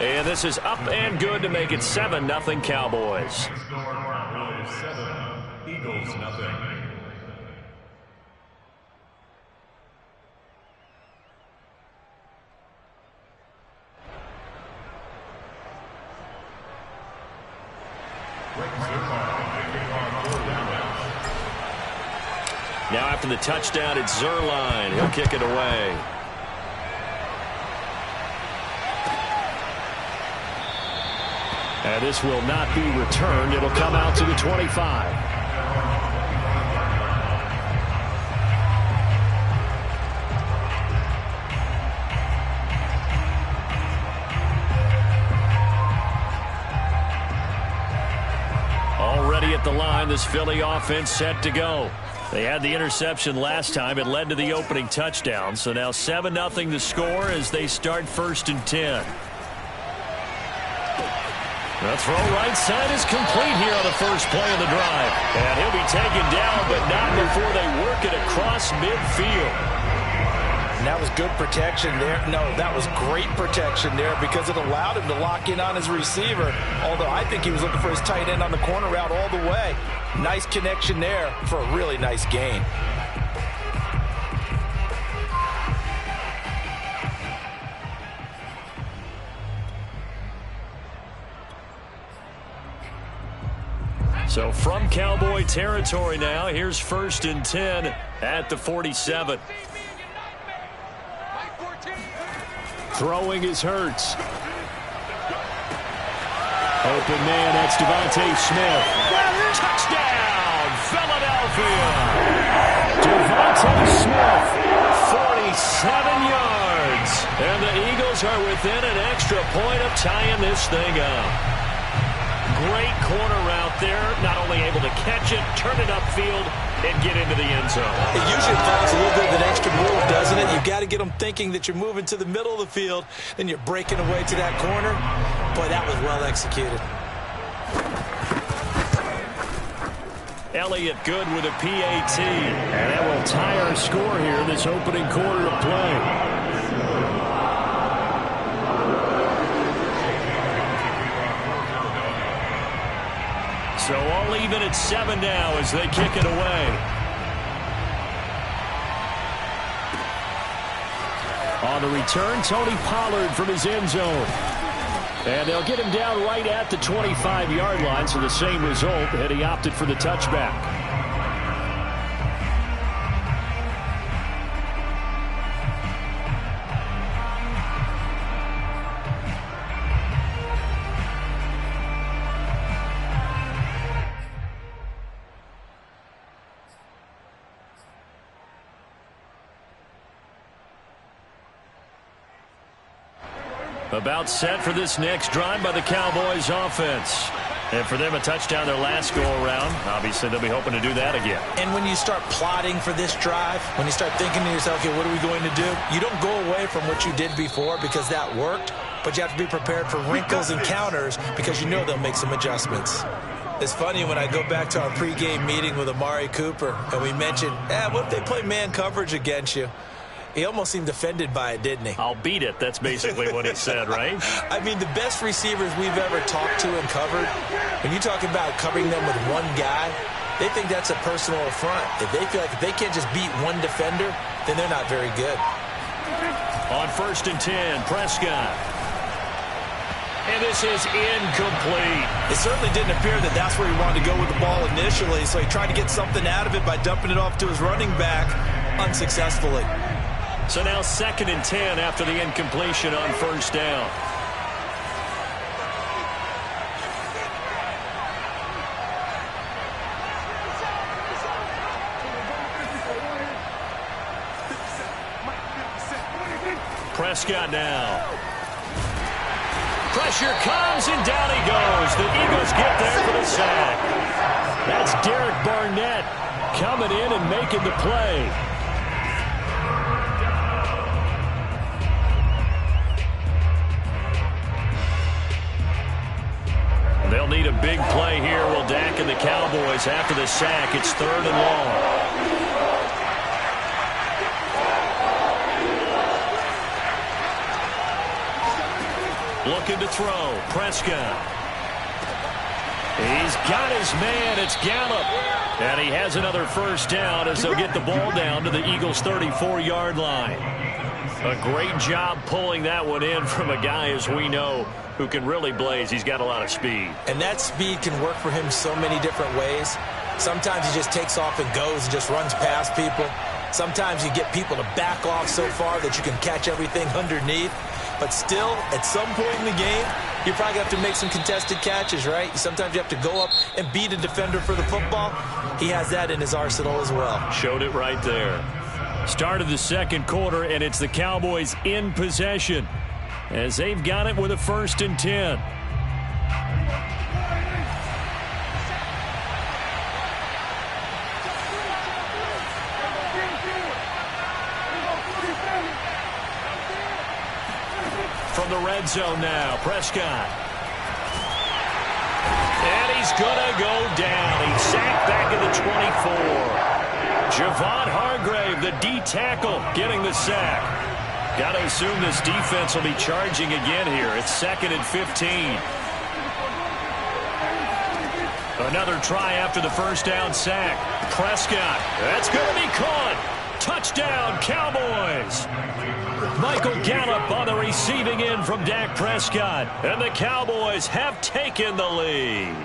And this is up and good to make it 7-0 Cowboys. Eagles, nothing. Now after the touchdown, it's Zerline. He'll kick it away. And this will not be returned. It'll come out to the 25. Already at the line, this Philly offense set to go. They had the interception last time. It led to the opening touchdown. So now 7-0 the score as they start 1st and 10. The throw right side is complete here on the first play of the drive. And he'll be taken down, but not before they work it across midfield. And that was good protection there. No, that was great protection there because it allowed him to lock in on his receiver. Although I think he was looking for his tight end on the corner route all the way. Nice connection there for a really nice gain. So from Cowboy territory now, here's 1st and 10 at the 47. Throwing is Hurts. Open man, that's Devontae Smith. Touchdown, Philadelphia. Devontae Smith, 47 yards. And the Eagles are within an extra point of tying this thing up. Great corner route there. Not only able to catch it, turn it upfield, and get into the end zone. It usually involves a little bit of an extra move, doesn't it? You've got to get them thinking that you're moving to the middle of the field, then you're breaking away to that corner. Boy, that was well executed. Elliott good with a PAT. And that will tie our score here in this opening quarter of play. So all even at 7 now as they kick it away. On the return, Tony Pollard from his end zone. And they'll get him down right at the 25-yard line, so the same result, and he opted for the touchback. About set for this next drive by the Cowboys offense. And for them, a touchdown their last go-around. Obviously, they'll be hoping to do that again. And when you start plotting for this drive, when you start thinking to yourself, okay, what are we going to do? You don't go away from what you did before because that worked, but you have to be prepared for wrinkles and counters because you know they'll make some adjustments. It's funny when I go back to our pregame meeting with Amari Cooper, and we mentioned, what if they play man coverage against you? He almost seemed offended by it, didn't he? I'll beat it. That's basically what he said, right? I mean, the best receivers we've ever talked to and covered, when you talk about covering them with one guy, they think that's a personal affront. If they feel like if they can't just beat one defender, then they're not very good. On 1st and 10, Prescott. And this is incomplete. It certainly didn't appear that that's where he wanted to go with the ball initially, so he tried to get something out of it by dumping it off to his running back unsuccessfully. So now 2nd and 10 after the incompletion on 1st down. Prescott now. Pressure comes and down he goes. The Eagles get there for the sack. That's Derek Barnett coming in and making the play. They'll need a big play here. Will Dak and the Cowboys after the sack. It's 3rd and long. Looking to throw. Prescott. He's got his man. It's Gallup. And he has another first down as they'll get the ball down to the Eagles' 34-yard line. A great job pulling that one in from a guy, as we know, who can really blaze. He's got a lot of speed. And that speed can work for him so many different ways. Sometimes he just takes off and goes and just runs past people. Sometimes you get people to back off so far that you can catch everything underneath. But still, at some point in the game, you probably have to make some contested catches, right? Sometimes you have to go up and beat a defender for the football. He has that in his arsenal as well. Showed it right there. Started the second quarter, and it's the Cowboys in possession as they've got it with a 1st and 10. From the red zone now, Prescott. And he's going to go down. He's sacked back at the 24. Javon Hargrave, the D tackle, getting the sack. Got to assume this defense will be charging again here. It's 2nd and 15. Another try after the first down sack. Prescott, that's going to be caught. Touchdown, Cowboys. Michael Gallup on the receiving end from Dak Prescott. And the Cowboys have taken the lead.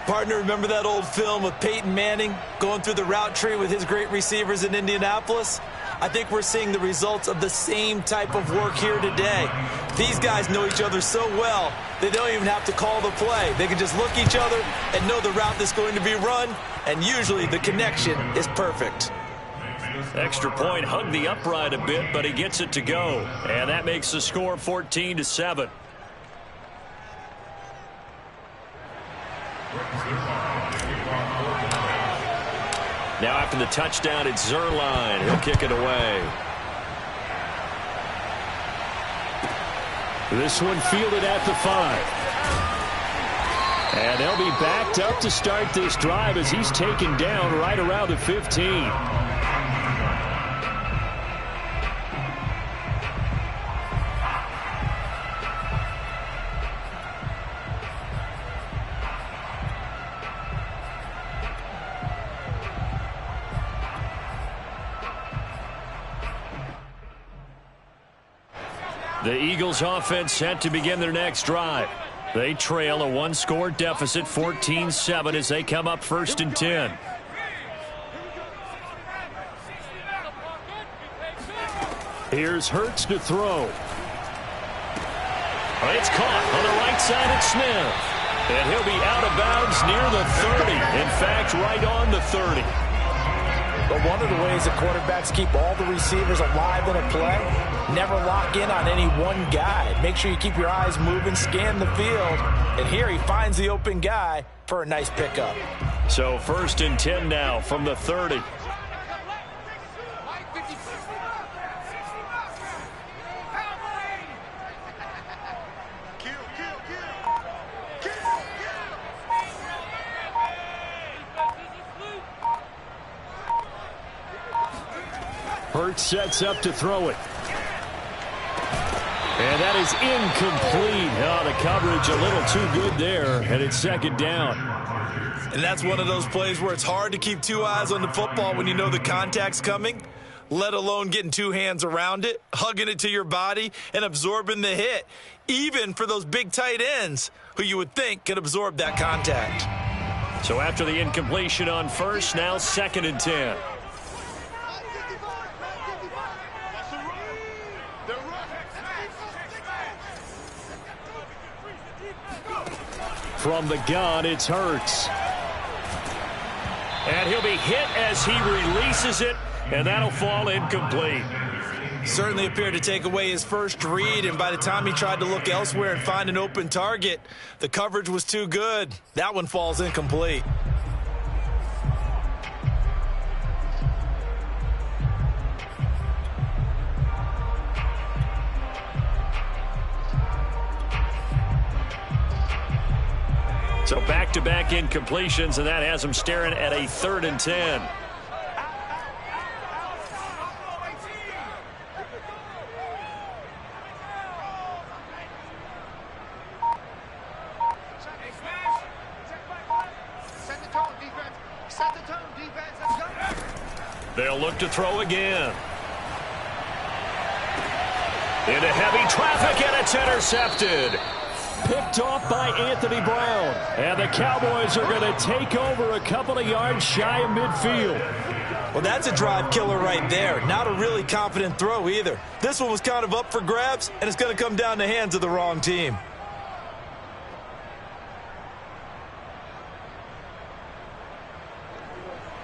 Partner, remember that old film of Peyton Manning going through the route tree with his great receivers in Indianapolis? I think we're seeing the results of the same type of work here today. These guys know each other so well, they don't even have to call the play. They can just look each other and know the route that's going to be run, and usually the connection is perfect. Extra point, hugged the upright a bit, but he gets it to go. And that makes the score 14-7. Now after the touchdown, it's Zerline. He'll kick it away. This one fielded at the 5. And they'll be backed up to start this drive as he's taken down right around the 15. The Eagles offense set to begin their next drive. They trail a 1-score deficit, 14-7, as they come up 1st and 10. Here's Hurts to throw. It's caught on the right side at Smith. And he'll be out of bounds near the 30. In fact, right on the 30. But one of the ways that quarterbacks keep all the receivers alive in a play, never lock in on any one guy. Make sure you keep your eyes moving, scan the field. And here he finds the open guy for a nice pickup. So 1st and 10 now from the 30. Hurts sets up to throw it. And that is incomplete. Oh, the coverage a little too good there, and it's 2nd down. And that's one of those plays where it's hard to keep 2 eyes on the football when you know the contact's coming, let alone getting 2 hands around it, hugging it to your body, and absorbing the hit, even for those big tight ends who you would think could absorb that contact. So after the incompletion on first, now 2nd and 10. From the gun, it's Hurts. And he'll be hit as he releases it, and that'll fall incomplete. Certainly appeared to take away his first read, and by the time he tried to look elsewhere and find an open target, the coverage was too good. That one falls incomplete. So back-to-back incompletions, and that has him staring at a 3rd and 10. They'll look to throw again. Into heavy traffic, and it's intercepted. Picked off by Anthony Brown. And the Cowboys are going to take over a couple of yards shy of midfield. Well, that's a drive killer right there. Not a really confident throw either. This one was kind of up for grabs, and it's going to come down the hands of the wrong team.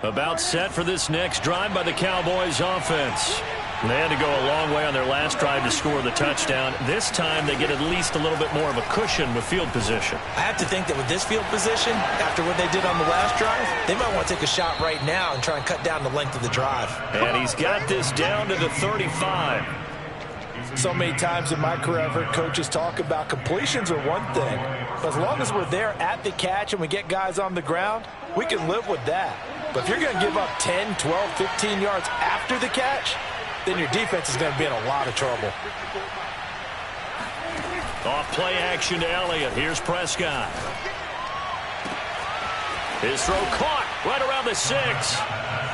About set for this next drive by the Cowboys offense. They had to go a long way on their last drive to score the touchdown. This time they get at least a little bit more of a cushion with field position. I have to think that with this field position, after what they did on the last drive, they might want to take a shot right now and try and cut down the length of the drive. And he's got this down to the 35. So many times in my career, I've heard coaches talk about completions are one thing. But as long as we're there at the catch and we get guys on the ground, we can live with that. But if you're going to give up 10, 12, 15 yards after the catch, then your defense is going to be in a lot of trouble. Off play action to Elliott. Here's Prescott. His throw caught right around the 6.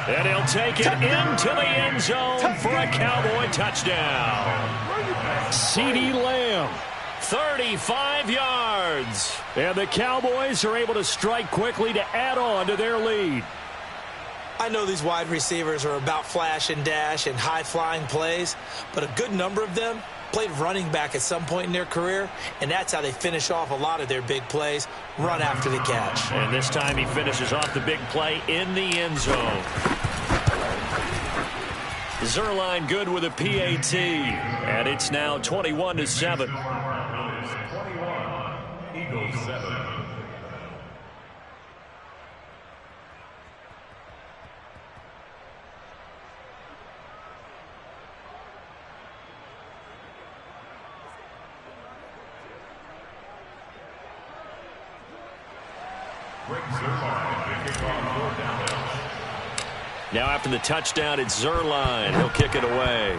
And he'll take it into the end zone for a Cowboy touchdown. CeeDee Lamb, 35 yards. And the Cowboys are able to strike quickly to add on to their lead. I know these wide receivers are about flash and dash and high-flying plays, but a good number of them played running back at some point in their career, and that's how they finish off a lot of their big plays, run after the catch. And this time he finishes off the big play in the end zone. Zerline good with a PAT, and it's now 21-7. 21, Eagles 7. Now after the touchdown, it's Zerline. He'll kick it away.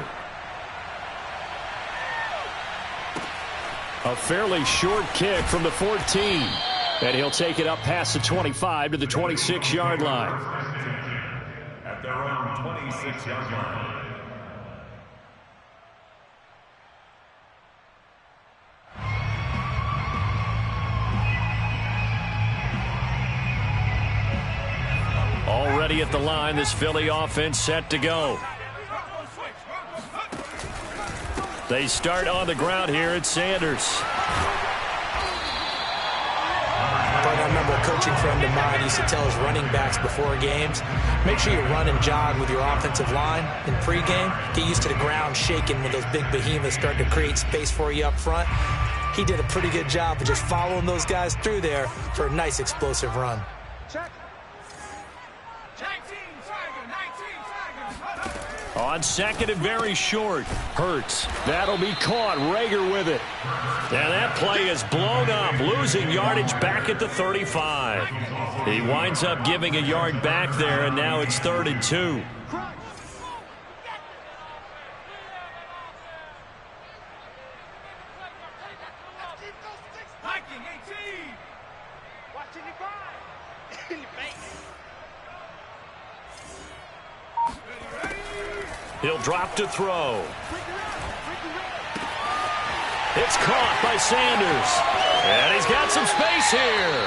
A fairly short kick from the 14. And he'll take it up past the 25 to the 26-yard line. At their own 26-yard line. Already at the line, this Philly offense set to go. They start on the ground here at Sanders. But I remember a coaching friend of mine used to tell his running backs before games, make sure you run and jog with your offensive line in pregame. Get used to the ground shaking when those big behemoths start to create space for you up front. He did a pretty good job of just following those guys through there for a nice explosive run. Check. On second and very short. Hurts. That'll be caught. Rager with it. And that play is blown up, losing yardage back at the 35. He winds up giving a yard back there, and now it's 3rd and 2. He'll drop to throw. It's caught by Sanders. And he's got some space here.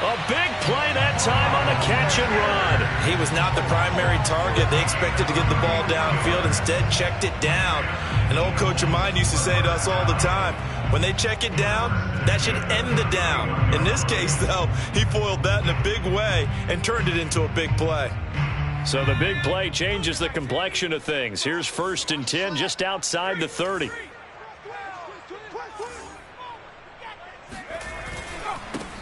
A big play that time on the catch and run. He was not the primary target. They expected to get the ball downfield. Instead, checked it down. An old coach of mine used to say to us all the time, when they check it down, that should end the down. In this case, though, he foiled that in a big way and turned it into a big play. So the big play changes the complexion of things. Here's 1st and 10 just outside the 30.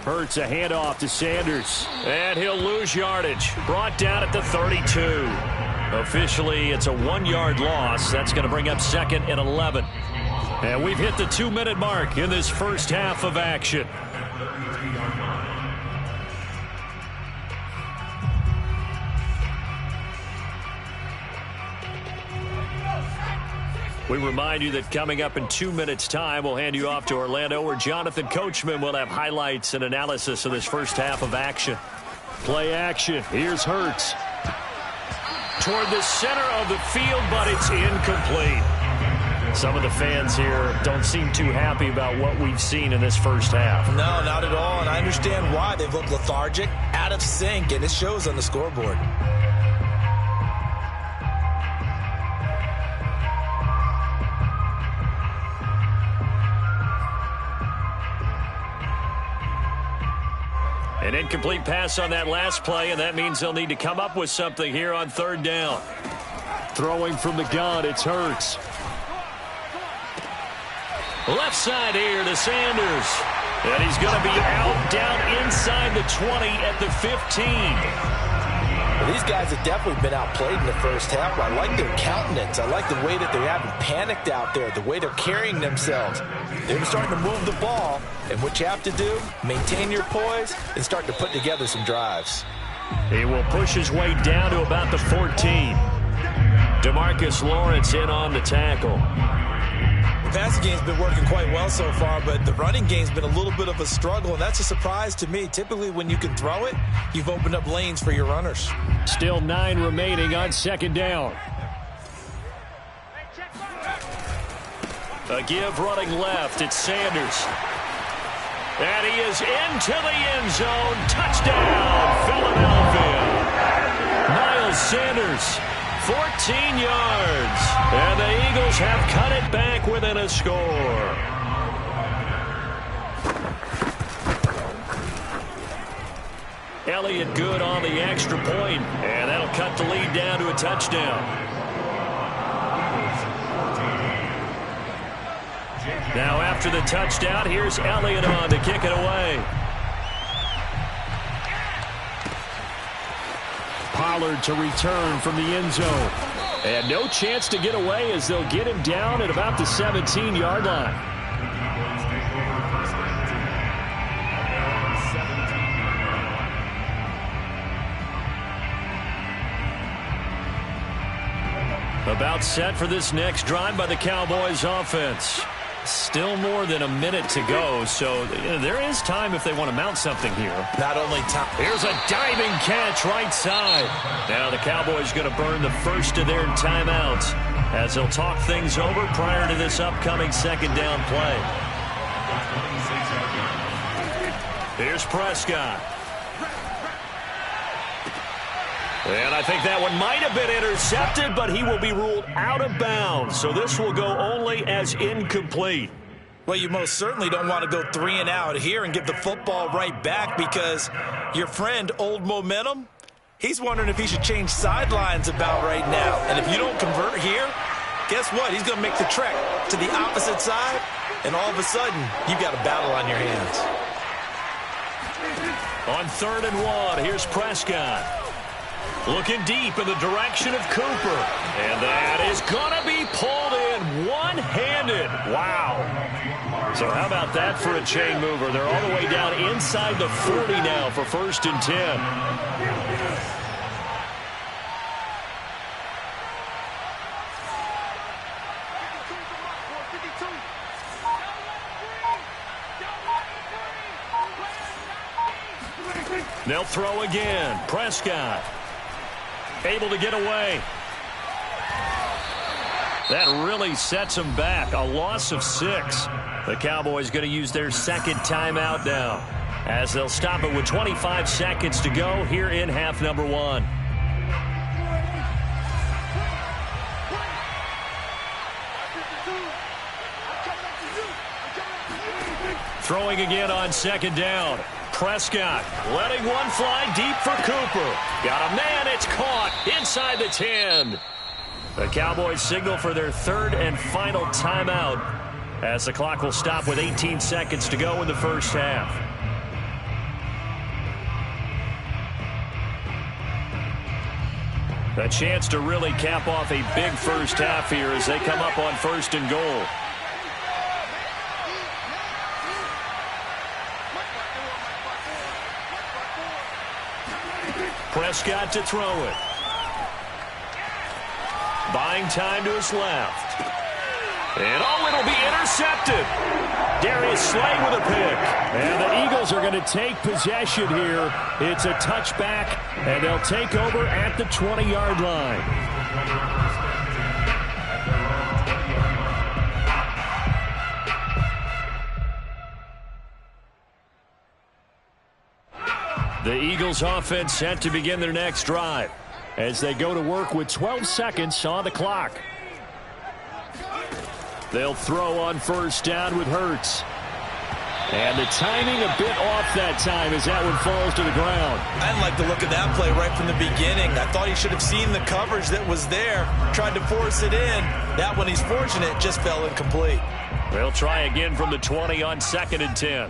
Hurts a handoff to Sanders. And he'll lose yardage. Brought down at the 32. Officially, it's a 1-yard loss. That's going to bring up 2nd and 11. And we've hit the 2-minute mark in this first half of action. We remind you that coming up in 2 minutes' time, we'll hand you off to Orlando, where Jonathan Coachman will have highlights and analysis of this first half of action. Play action. Here's Hurts. toward the center of the field, but it's incomplete. Some of the fans here don't seem too happy about what we've seen in this first half. No, not at all, and I understand why. They've looked lethargic, out of sync, and it shows on the scoreboard. An incomplete pass on that last play, and that means they'll need to come up with something here on third down. Throwing from the gun, it's Hurts. Left side here to Sanders. And he's going to be out down inside the 20 at the 15. Well, these guys have definitely been outplayed in the first half. I like their countenance. I like the way that they haven't panicked out there, the way they're carrying themselves. They're starting to move the ball. And what you have to do, maintain your poise and start to put together some drives. He will push his way down to about the 14. DeMarcus Lawrence in on the tackle. The passing game's been working quite well so far, but the running game's been a little bit of a struggle, and that's a surprise to me. Typically, when you can throw it, you've opened up lanes for your runners. Still 9 remaining on second down. A give running left. It's Sanders. And he is into the end zone. Touchdown, Philadelphia. Miles Sanders, 14 yards. And the Eagles have cut it back within a score. Elliott good on the extra point, and that'll cut the lead down to a touchdown. Now after the touchdown, here's Elliott on to kick it away. Pollard to return from the end zone. And no chance to get away as they'll get him down at about the 17-yard line. About set for this next drive by the Cowboys offense. Still more than a minute to go, so there is time if they want to mount something here. Not only time. Here's a diving catch right side. Now the Cowboys going to burn the first of their timeouts as they'll talk things over prior to this upcoming second down play. Here's Prescott. And I think that one might have been intercepted, but he will be ruled out of bounds. So this will go only as incomplete. Well, you most certainly don't want to go 3 and out here and give the football right back because your friend, Old Momentum, he's wondering if he should change sidelines about right now. And if you don't convert here, guess what? He's going to make the trek to the opposite side, and all of a sudden, you've got a battle on your hands. On 3rd and 1, here's Prescott. Looking deep in the direction of Cooper. And that is going to be pulled in one-handed. Wow. So how about that for a chain mover? They're all the way down inside the 40 now for 1st and 10. They'll throw again. Prescott. Able to get away. That really sets them back. A loss of 6. The Cowboys going to use their second timeout now as they'll stop it with 25 seconds to go here in half number 1. Throwing again on 2nd down. Prescott letting one fly deep for Cooper. Got a man, it's caught inside the 10. The Cowboys signal for their 3rd and final timeout as the clock will stop with 18 seconds to go in the first half. A chance to really cap off a big first half here as they come up on 1st and goal. Prescott to throw it. Buying time to his left. And it'll be intercepted. Darius Slay with a pick. And the Eagles are going to take possession here. It's a touchback, and they'll take over at the 20-yard line. The Eagles offense set to begin their next drive as they go to work with 12 seconds on the clock. They'll throw on first down with Hurts. And the timing a bit off that time as that one falls to the ground. I didn't like the look of that play right from the beginning. I thought he should have seen the coverage that was there, tried to force it in. That one, he's fortunate, just fell incomplete. They'll try again from the 20 on 2nd and 10.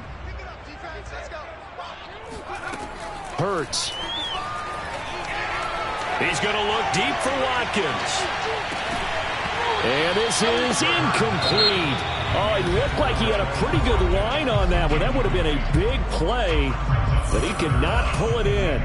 Hurts. He's going to look deep for Watkins. And this is incomplete. Oh, it looked like he had a pretty good line on that one. That would have been a big play, but he could not pull it in.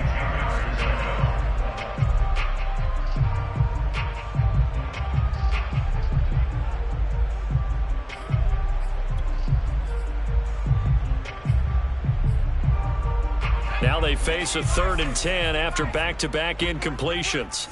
Now they face a 3rd and 10 after back-to-back incompletions.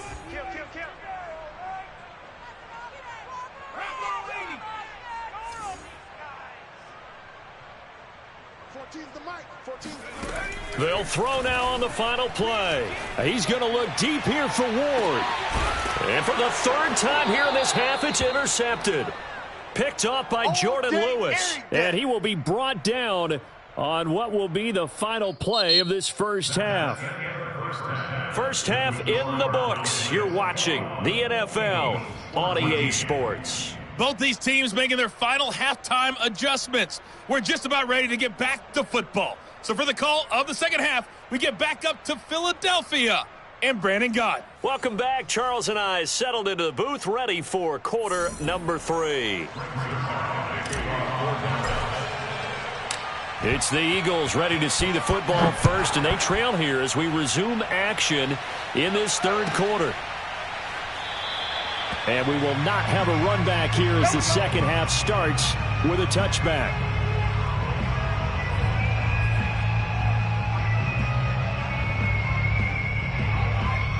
They'll throw now on the final play. He's going to look deep here for Ward. And for the 3rd time here in this half, it's intercepted. Picked off by Jordan Lewis. And he will be brought down on what will be the final play of this first half. First half in the books. You're watching the NFL on EA Sports. Both these teams making their final halftime adjustments. We're just about ready to get back to football. So for the call of the second half, we get back up to Philadelphia and Brandon Gott. Welcome back. Charles and I settled into the booth, ready for quarter number 3. It's the Eagles ready to see the football first, and they trail here as we resume action in this 3rd quarter. And we will not have a run back here as the second half starts with a touchback.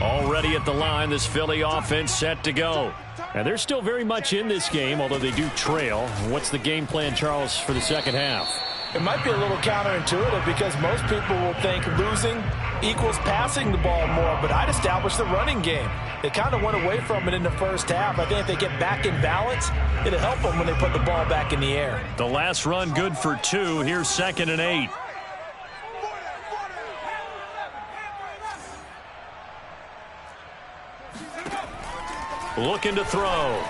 Already at the line, this Philly offense set to go. And they're still very much in this game, although they do trail. What's the game plan, Charles, for the second half? It might be a little counterintuitive because most people will think losing equals passing the ball more, but I'd establish the running game. They kind of went away from it in the first half. I think if they get back in balance, it'll help them when they put the ball back in the air. The last run good for 2. Here's 2nd and 8. Looking to throw.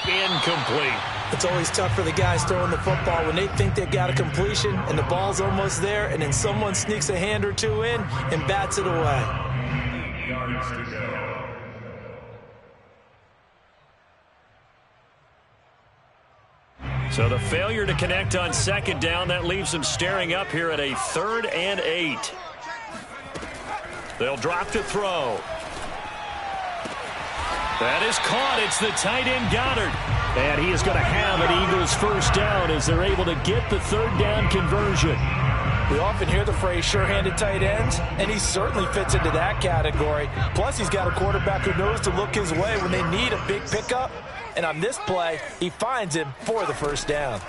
Incomplete. It's always tough for the guys throwing the football when they think they've got a completion and the ball's almost there, and then someone sneaks a hand or two in and bats it away. 8 yards to go. So the failure to connect on 2nd down, that leaves them staring up here at a 3rd and 8. They'll drop to throw. That is caught. It's the tight end Goddard. And he is going to have an Eagles first down as they're able to get the 3rd down conversion. We often hear the phrase sure-handed tight ends, and he certainly fits into that category. Plus, he's got a quarterback who knows to look his way when they need a big pickup. And on this play, he finds him for the first down.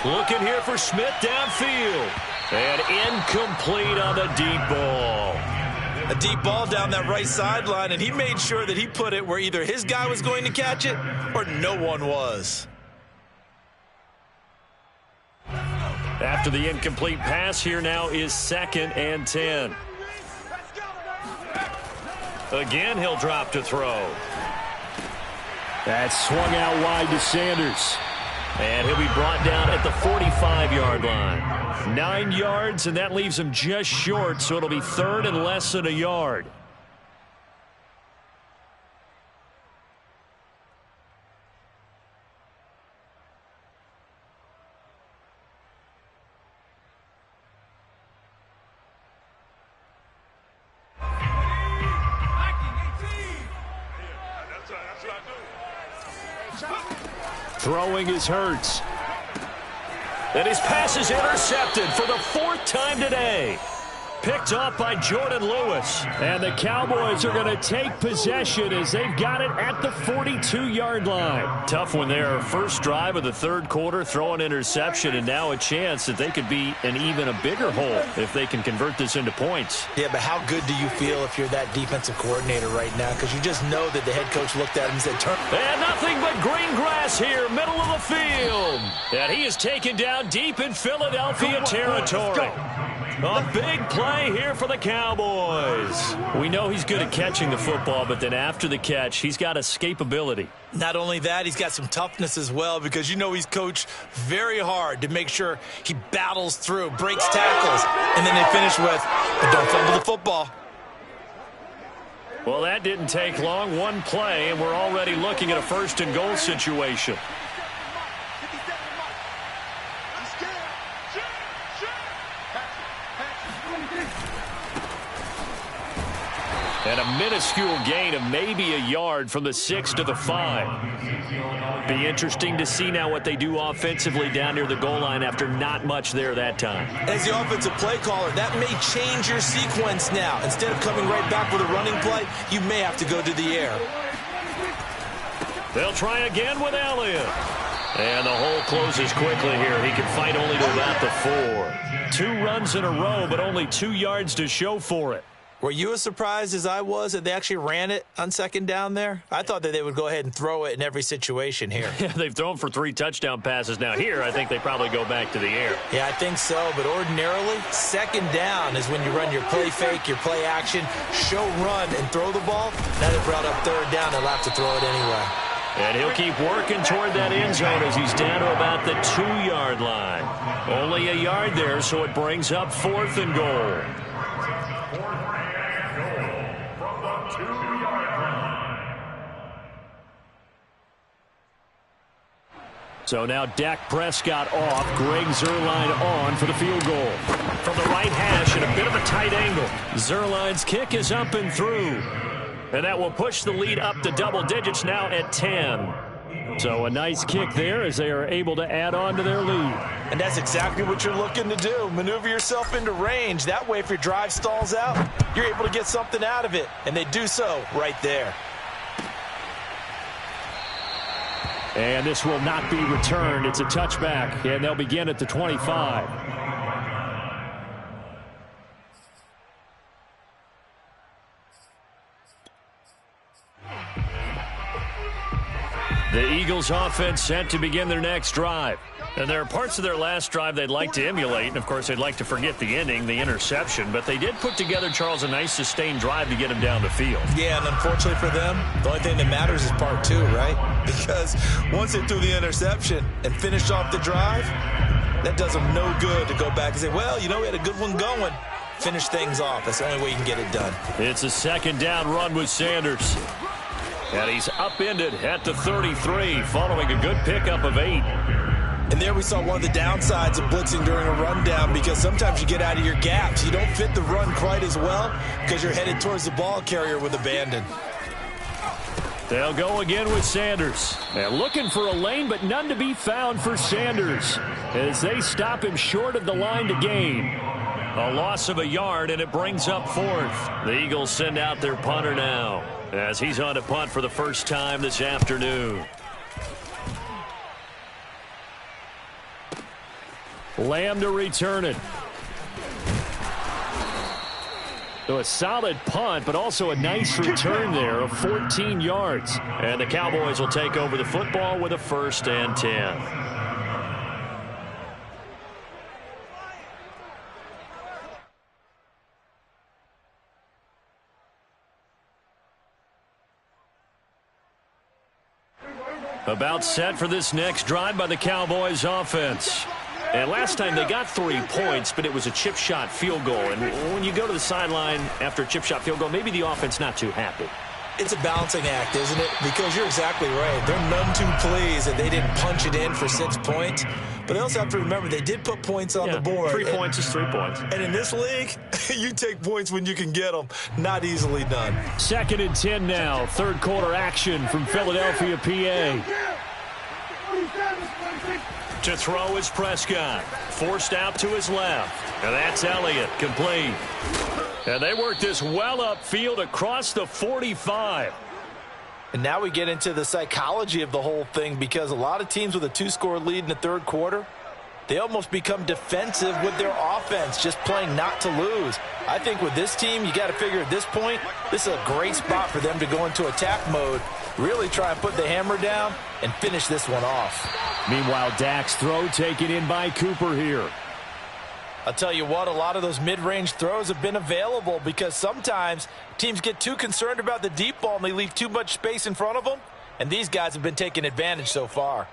Looking here for Smith downfield. And incomplete on the deep ball. A deep ball down that right sideline, and he made sure that he put it where either his guy was going to catch it or no one was. After the incomplete pass, here now is 2nd and 10. Again, he'll drop to throw. That's swung out wide to Sanders. And he'll be brought down at the 45-yard line. 9 yards, and that leaves him just short, so it'll be 3rd and less than a yard. Throwing is Hurts. And his pass is intercepted for the 4th time today. Picked off by Jordan Lewis. And the Cowboys are going to take possession as they've got it at the 42-yard line. Tough one there. First drive of the 3rd quarter, throw an interception, and now a chance that they could be in even a bigger hole if they can convert this into points. Yeah, but how good do you feel if you're that defensive coordinator right now? Because you just know that the head coach looked at him and said, turn. And nothing but green grass here, middle of the field. And he is taken down deep in Philadelphia territory. A big play here for the Cowboys. We know he's good at catching the football, but then after the catch, he's got escapability. Not only that, he's got some toughness as well, because you know he's coached very hard to make sure he battles through, breaks tackles, and then they finish with, but don't fumble the football. Well, that didn't take long. One play, and we're already looking at a 1st and goal situation. And a minuscule gain of maybe a yard from the 6 to the 5. Be interesting to see now what they do offensively down near the goal line after not much there that time. As the offensive play caller, that may change your sequence now. Instead of coming right back with a running play, you may have to go to the air. They'll try again with Elliott. And the hole closes quickly here. He can fight only to about the 4. 2 runs in a row, but only 2 yards to show for it. Were you as surprised as I was that they actually ran it on 2nd down there? I thought that they would go ahead and throw it in every situation here. Yeah, they've thrown for 3 touchdown passes. Now here, I think they probably go back to the air. Yeah, I think so. But ordinarily, 2nd down is when you run your play fake, your play action, show run, and throw the ball. Now they brought up 3rd down. They'll have to throw it anyway. And he'll keep working toward that end zone as he's down to about the 2-yard line. Only a yard there, so it brings up 4th and goal. So now Dak Prescott off, Greg Zuerlein on for the field goal. From the right hash at a bit of a tight angle. Zuerlein's kick is up and through. And that will push the lead up to double digits now at 10. So a nice kick there as they are able to add on to their lead. And that's exactly what you're looking to do. Maneuver yourself into range. That way, if your drive stalls out, you're able to get something out of it. And they do so right there. And this will not be returned. It's a touchback, and they'll begin at the 25. The Eagles offense set to begin their next drive. And there are parts of their last drive they'd like to emulate. And, of course, they'd like to forget the ending, the interception. But they did put together, Charles, a nice sustained drive to get him down the field. Yeah, and unfortunately for them, the only thing that matters is part 2, right? Because once they threw the interception and finished off the drive, that does them no good to go back and say, well, you know, we had a good one going. Finish things off. That's the only way you can get it done. It's a 2nd down run with Sanders. And he's upended at the 33 following a good pickup of 8. And there we saw one of the downsides of blitzing during a rundown, because sometimes you get out of your gaps. You don't fit the run quite as well because you're headed towards the ball carrier with abandon. They'll go again with Sanders. They're looking for a lane, but none to be found for Sanders as they stop him short of the line to gain. A loss of a yard, and it brings up 4th. The Eagles send out their punter now as he's on a punt for the first time this afternoon. Lamb to return it. So a solid punt, but also a nice return there of 14 yards. And the Cowboys will take over the football with a 1st and 10. About set for this next drive by the Cowboys offense. And last time they got 3 points, but it was a chip shot field goal. And when you go to the sideline after a chip shot field goal, maybe the offense not too happy. It's a balancing act, isn't it? Because you're exactly right. They're none too pleased that they didn't punch it in for 6 points. But they also have to remember they did put points on the board. 3 points is 3 points. And in this league, you take points when you can get them. Not easily done. 2nd and 10 now. 3rd quarter action from Philadelphia, PA. To throw is Prescott. Forced out to his left. And that's Elliott, complete. And they work this well upfield across the 45. And now we get into the psychology of the whole thing, because a lot of teams with a 2-score lead in the third quarter, they almost become defensive with their offense, just playing not to lose. I think with this team, you got to figure at this point, this is a great spot for them to go into attack mode, really try and put the hammer down and finish this one off. Meanwhile, Dak's throw taken in by Cooper here. I'll tell you what, a lot of those mid-range throws have been available, because sometimes teams get too concerned about the deep ball and they leave too much space in front of them, and these guys have been taking advantage so far.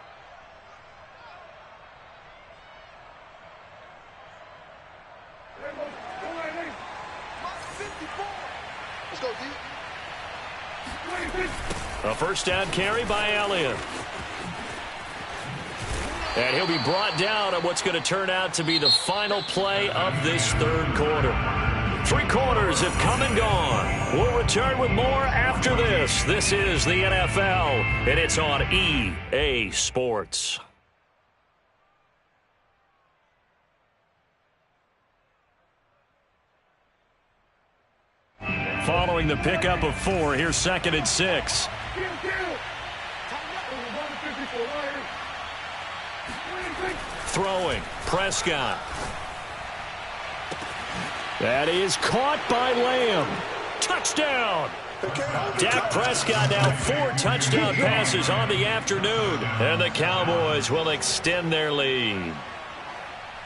A first down carry by Elliott. And he'll be brought down on what's going to turn out to be the final play of this third quarter. 3 quarters have come and gone. We'll return with more after this. This is the NFL, and it's on EA Sports. Following the pickup of 4, here's 2nd and 6. Throwing, Prescott. That is caught by Lamb. Touchdown! Dak Prescott now 4 touchdown passes on the afternoon. And the Cowboys will extend their lead.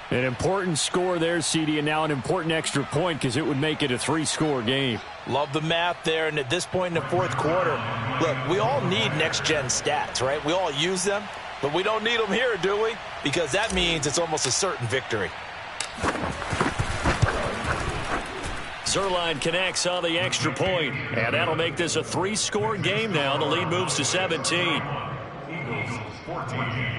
An important score there, CD, and now an important extra point, because it would make it a 3-score game. Love the math there, and at this point in the fourth quarter, look, we all need next-gen stats, right? We all use them, but we don't need them here, do we? Because that means it's almost a certain victory. Zerline connects on the extra point, and that'll make this a 3-score game now. The lead moves to 17. Eagles 14.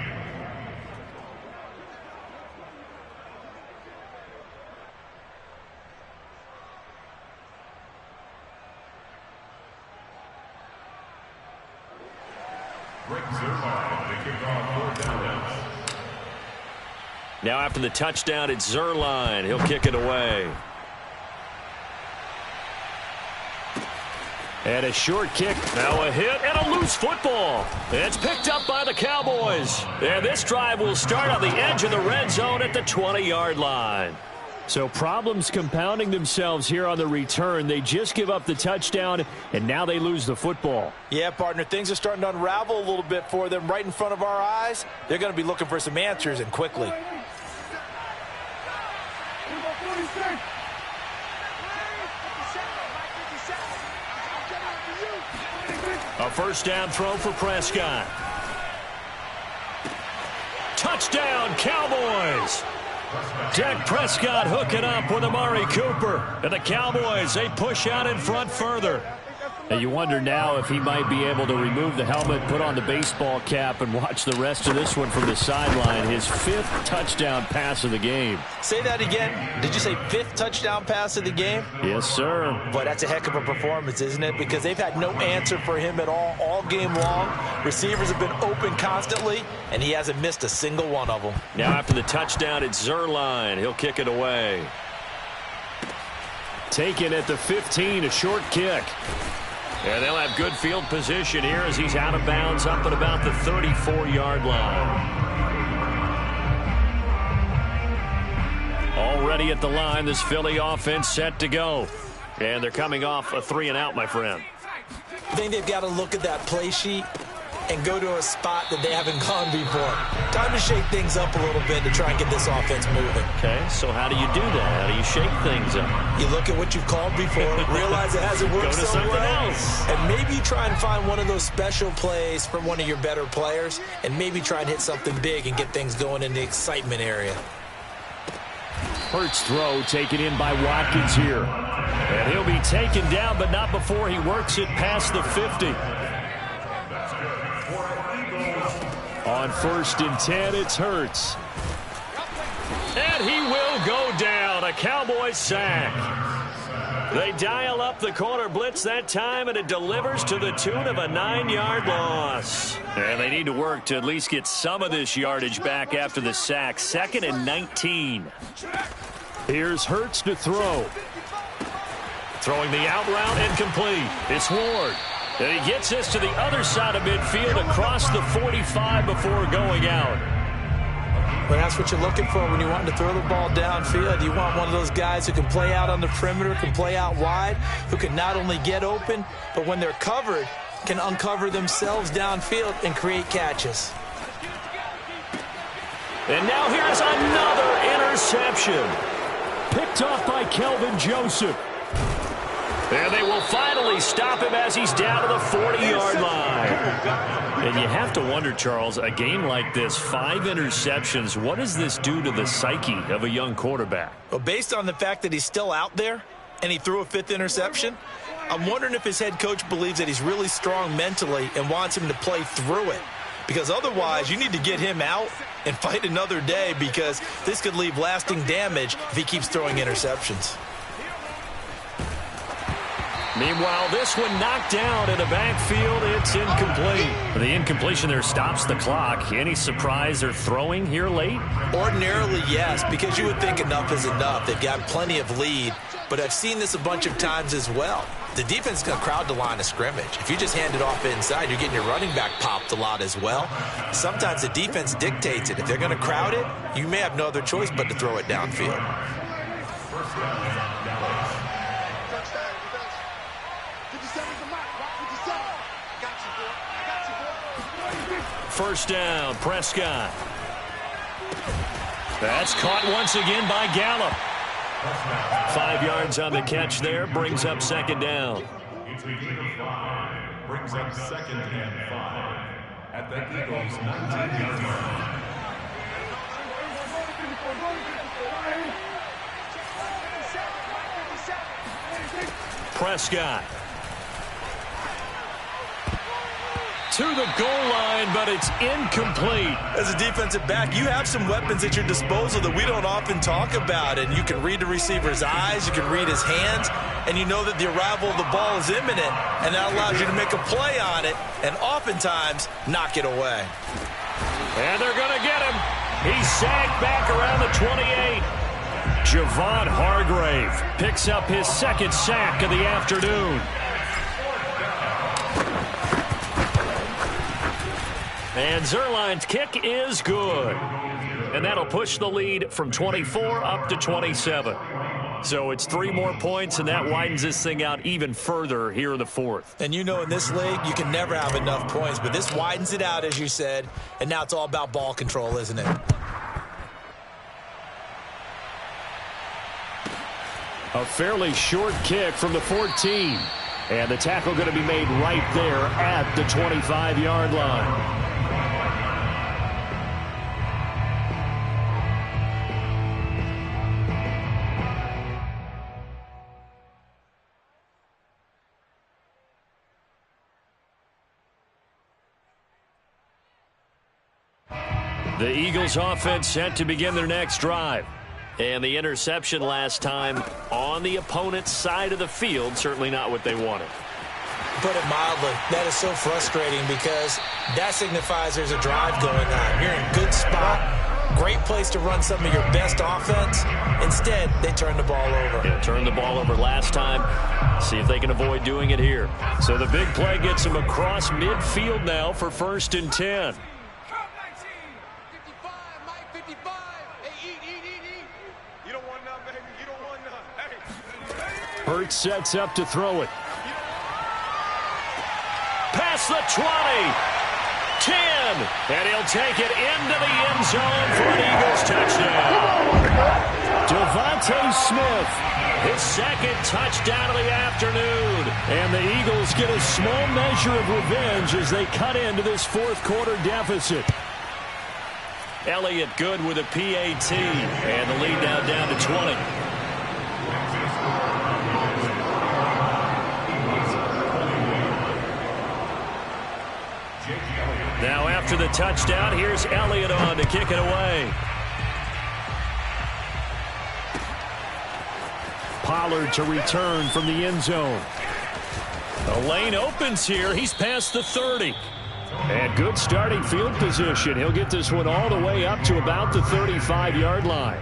Now after the touchdown, it's Zerline. He'll kick it away. And a short kick. Now a hit and a loose football. It's picked up by the Cowboys. And this drive will start on the edge of the red zone at the 20-yard line. So problems compounding themselves here on the return. They just give up the touchdown, and now they lose the football. Yeah, partner, things are starting to unravel a little bit for them right in front of our eyes. They're going to be looking for some answers, and quickly. A first down throw for Prescott. Touchdown, Cowboys! Dak Prescott hooking up with Amari Cooper. And the Cowboys, they push out in front further. And you wonder now if he might be able to remove the helmet, put on the baseball cap, and watch the rest of this one from the sideline. His 5th touchdown pass of the game. Say that again. Did you say 5th touchdown pass of the game? Yes, sir. Boy, that's a heck of a performance, isn't it? Because they've had no answer for him at all game long. Receivers have been open constantly, and he hasn't missed a single one of them. Now after the touchdown, it's Zerline. He'll kick it away. Taken at the 15, a short kick. And they'll have good field position here as he's out of bounds up at about the 34-yard line. Already at the line, this Philly offense set to go. And they're coming off a 3-and-out, my friend. I think they've got to look at that play sheet and go to a spot that they haven't gone before. Time to shake things up a little bit to try and get this offense moving. Okay, so how do you do that? How do you shake things up? You look at what you've called before, realize it hasn't worked Go to so something well, else. and maybe try and find one of those special plays from one of your better players, and maybe try and hit something big and get things going in the excitement area. Hurts throw taken in by Watkins here. And he'll be taken down, but not before he works it past the 50. On 1st and 10, it's Hurts. And he will go down. A Cowboys sack. They dial up the corner blitz that time, and it delivers to the tune of a 9-yard loss. And they need to work to at least get some of this yardage back after the sack. 2nd and 19. Here's Hurts to throw. Throwing the out route incomplete. It's Ward. And he gets this to the other side of midfield across the 45 before going out. Well, that's what you're looking for when you want to throw the ball downfield. You want one of those guys who can play out on the perimeter, can play out wide, who can not only get open, but when they're covered, can uncover themselves downfield and create catches. And now here's another interception. Picked off by Kelvin Joseph. And they will finally stop him as he's down to the 40-yard line. And you have to wonder, Charles, a game like this, 5 interceptions, what does this do to the psyche of a young quarterback? Well, based on the fact that he's still out there and he threw a 5th interception, I'm wondering if his head coach believes that he's really strong mentally and wants him to play through it. Because otherwise, you need to get him out and fight another day, because this could leave lasting damage if he keeps throwing interceptions. Meanwhile, this one knocked down in the backfield. It's incomplete. The incompletion there stops the clock. Any surprise they're throwing here late? Ordinarily, yes, because you would think enough is enough. They've got plenty of lead, but I've seen this a bunch of times as well. The defense is going to crowd the line of scrimmage. If you just hand it off inside, you're getting your running back popped a lot as well. Sometimes the defense dictates it. If they're going to crowd it, you may have no other choice but to throw it downfield. First down, Prescott. That's caught once again by Gallup. 5 yards on the catch there, brings up 2nd down. Brings up 2nd and 5 at the Eagles' 19-yard line. Prescott. To the goal line, but it's incomplete. As a defensive back, you have some weapons at your disposal that we don't often talk about, and you can read the receiver's eyes, you can read his hands, and you know that the arrival of the ball is imminent, and that allows you to make a play on it and oftentimes knock it away. And they're going to get him. He's sacked back around the 28. Javon Hargrave picks up his 2nd sack of the afternoon. And Zerline's kick is good. And that'll push the lead from 24 up to 27. So it's 3 more points, and that widens this thing out even further here in the 4th. And you know, in this league, you can never have enough points, but this widens it out, as you said, and now it's all about ball control, isn't it? A fairly short kick from the 14. And the tackle going to be made right there at the 25-yard line. The Eagles offense set to begin their next drive. And the interception last time on the opponent's side of the field, certainly not what they wanted. Put it mildly, that is so frustrating because that signifies there's a drive going on. You're in a good spot, great place to run some of your best offense. Instead, they turn the ball over. Yeah, turned the ball over last time. See if they can avoid doing it here. So the big play gets them across midfield now for 1st and 10. Hurts sets up to throw it. Past the 20. 10. And he'll take it into the end zone for an Eagles touchdown. Devontae Smith, his 2nd touchdown of the afternoon. And the Eagles get a small measure of revenge as they cut into this 4th quarter deficit. Elliott good with a PAT. And the lead now down to 20. Now after the touchdown, here's Elliott on to kick it away. Pollard Ballard to return from the end zone. The lane opens here. He's past the 30. And good starting field position. He'll get this one all the way up to about the 35-yard line.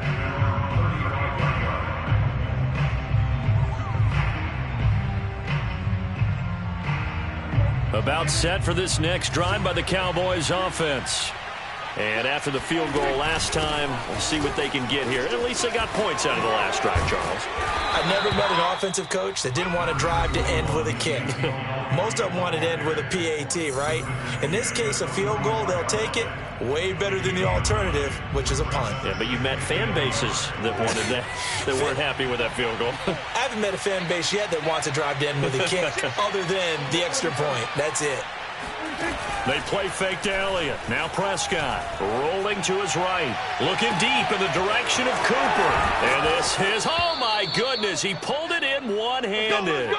About set for this next drive by the Cowboys offense. And after the field goal last time, we'll see what they can get here. At least they got points out of the last drive, Charles. I've never met an offensive coach that didn't want to drive to end with a kick. Most of them wanted to end with a PAT, right? In this case, a field goal, they'll take it. Way better than the alternative, which is a punt. Yeah, but you've met fan bases that wanted that, that weren't happy with that field goal. I haven't met a fan base yet that wants to drive to end with a kick other than the extra point. That's it. They play fake to Elliott. Now Prescott rolling to his right. Looking deep in the direction of Cooper. And this is, oh my goodness, he pulled it in one-handed.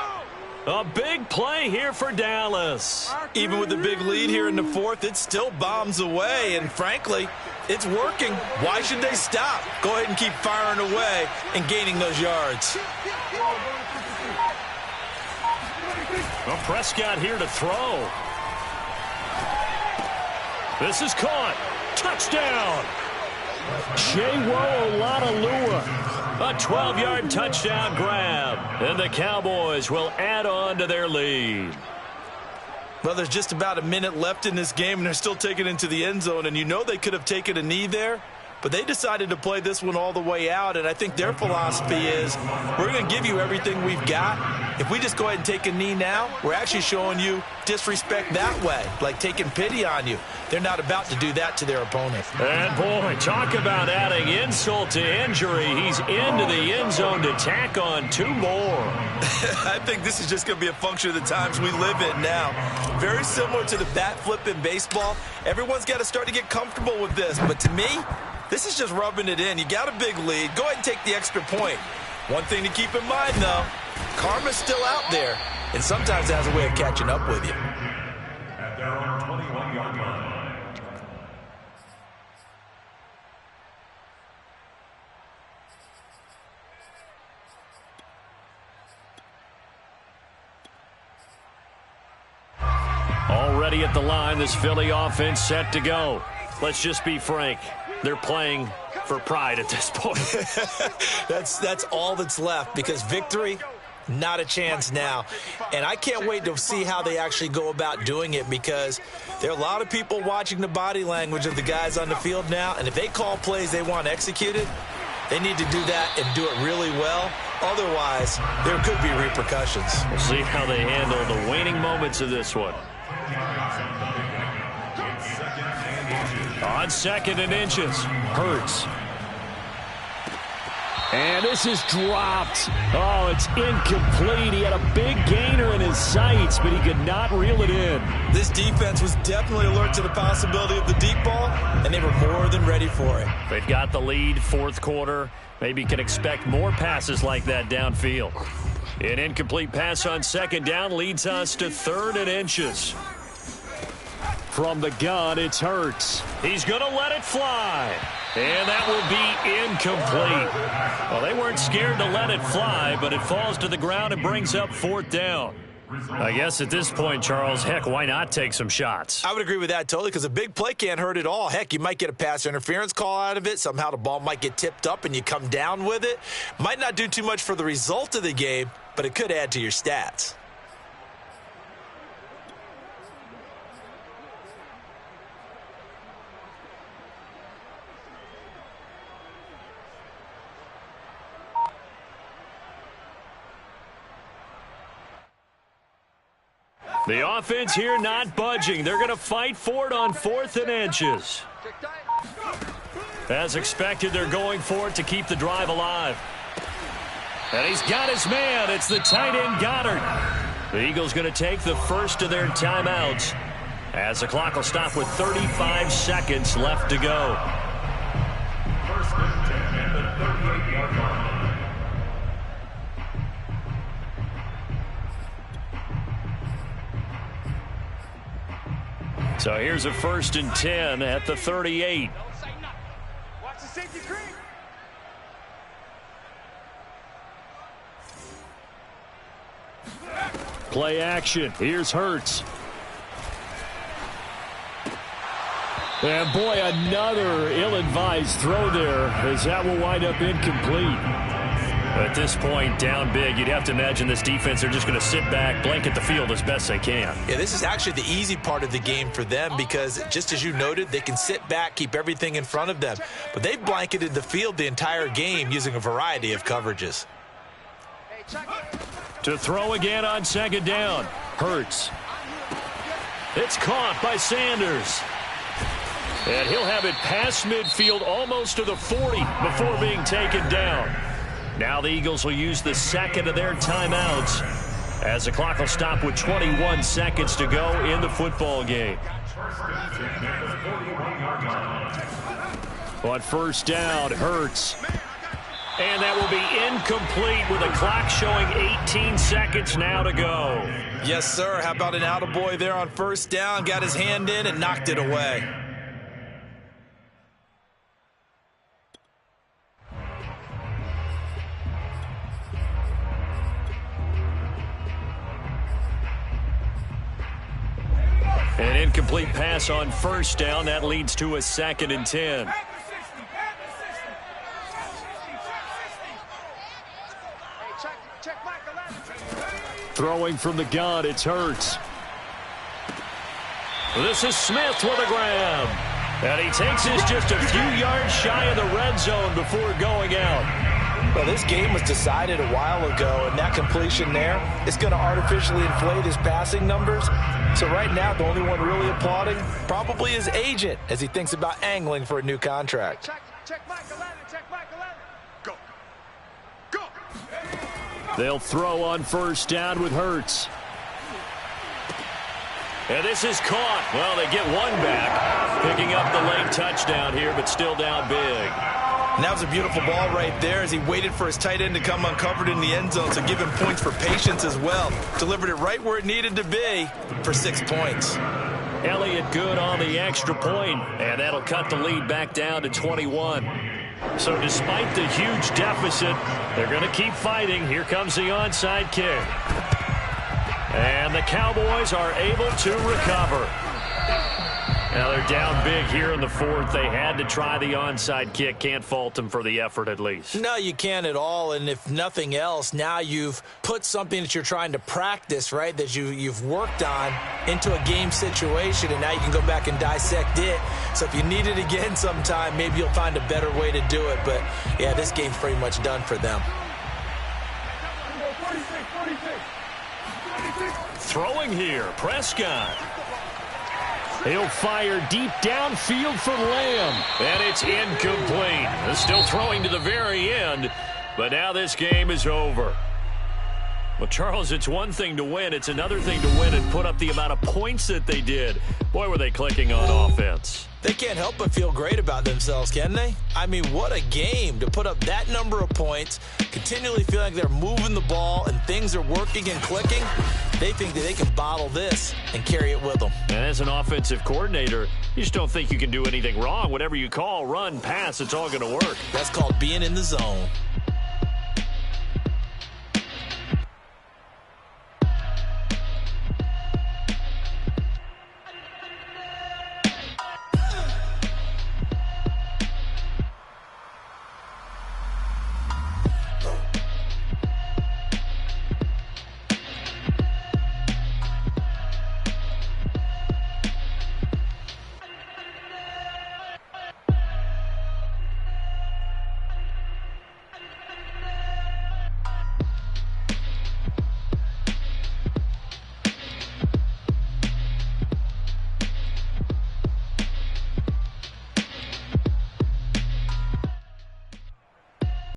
A big play here for Dallas. Even with the big lead here in the fourth, it still bombs away. And frankly, it's working. Why should they stop? Go ahead and keep firing away and gaining those yards. Well, Prescott here to throw. This is caught. Touchdown. Chewo Oladolua. A 12-yard touchdown grab. And the Cowboys will add on to their lead. Well, there's just about a minute left in this game, and they're still taking it into the end zone. And you know they could have taken a knee there, but they decided to play this one all the way out. And I think their philosophy is, we're going to give you everything we've got. If we just go ahead and take a knee now, we're actually showing you disrespect that way, like taking pity on you. They're not about to do that to their opponent. And, boy, talk about adding insult to injury. He's into the end zone to tack on two more. I think this is just going to be a function of the times we live in now. Very similar to the bat flip in baseball. Everyone's got to start to get comfortable with this. But to me, this is just rubbing it in. You got a big lead. Go ahead and take the extra point. One thing to keep in mind, though, karma's still out there, and sometimes it has a way of catching up with you. At their own 21-yard line. Already at the line, this Philly offense set to go. Let's just be frank. They're playing for pride at this point. That's all that's left, because victory, not a chance now. And I can't wait to see how they actually go about doing it, because there are a lot of people watching the body language of the guys on the field now, and if they call plays they want executed, they need to do that and do it really well. Otherwise, there could be repercussions. We'll see how they handle the waning moments of this one. On 2nd and inches, Hurts. And this is dropped. Oh, it's incomplete. He had a big gainer in his sights, but he could not reel it in. This defense was definitely alert to the possibility of the deep ball, and they were more than ready for it. They've got the lead, fourth quarter. Maybe can expect more passes like that downfield. An incomplete pass on 2nd down leads us to 3rd and inches. From the gun, it's Hurts. He's going to let it fly. And that will be incomplete. Well, they weren't scared to let it fly, but it falls to the ground and brings up 4th down. I guess at this point, Charles, heck, why not take some shots? I would agree with that totally, because a big play can't hurt at all. Heck, you might get a pass interference call out of it. Somehow the ball might get tipped up and you come down with it. Might not do too much for the result of the game, but it could add to your stats. The offense here not budging. They're going to fight for it on 4th and inches. As expected, they're going for it to keep the drive alive. And he's got his man. It's the tight end Goddard. The Eagles going to take the first of their timeouts as the clock will stop with 35 seconds left to go. 1st and 10 at the 38-yard line. So here's a 1st and 10 at the 38. Watch the safety creep. Play action. Here's Hurts. And boy, another ill-advised throw there, as that will wind up incomplete. At this point, down big, you'd have to imagine this defense are just going to sit back, blanket the field as best they can. Yeah, this is actually the easy part of the game for them because, just as you noted, they can sit back, keep everything in front of them. But they've blanketed the field the entire game using a variety of coverages. To throw again on second down. Hurts. It's caught by Sanders. And he'll have it past midfield almost to the 40 before being taken down. Now the Eagles will use the second of their timeouts as the clock will stop with 21 seconds to go in the football game. On first down, Hurts. And that will be incomplete with the clock showing 18 seconds now to go. Yes, sir. How about an attaboy there on first down? Got his hand in and knocked it away. An incomplete pass on first down. That leads to a 2nd and 10. Throwing from the gun, it's Hurts. This is Smith with a grab. And he takes this just a few yards shy of the red zone before going out. Well, this game was decided a while ago, and that completion there is going to artificially inflate his passing numbers. So right now, the only one really applauding probably his agent as he thinks about angling for a new contract. They'll throw on first down with Hurts. And this is caught. Well, they get one back, picking up the late touchdown here, but still down big. And that was a beautiful ball right there as he waited for his tight end to come uncovered in the end zone, so give him points for patience as well. Delivered it right where it needed to be for 6 points. Elliott good on the extra point, and that'll cut the lead back down to 21. So despite the huge deficit, they're going to keep fighting. Here comes the onside kick. And the Cowboys are able to recover. Now they're down big here in the fourth. They had to try the onside kick. Can't fault them for the effort at least. No, you can't at all. And if nothing else, now you've put something that you're trying to practice, right, that you've worked on into a game situation, and now you can go back and dissect it. So if you need it again sometime, maybe you'll find a better way to do it. But, yeah, this game's pretty much done for them. Throwing here, Prescott. He'll fire deep downfield for Lamb. And it's incomplete. They're still throwing to the very end, but now this game is over. Well, Charles, it's one thing to win. It's another thing to win and put up the amount of points that they did. Boy, were they clicking on offense. They can't help but feel great about themselves, can they? I mean, what a game to put up that number of points, continually feel like they're moving the ball and things are working and clicking. They think that they can bottle this and carry it with them. And as an offensive coordinator, you just don't think you can do anything wrong. Whatever you call, run, pass, it's all going to work. That's called being in the zone.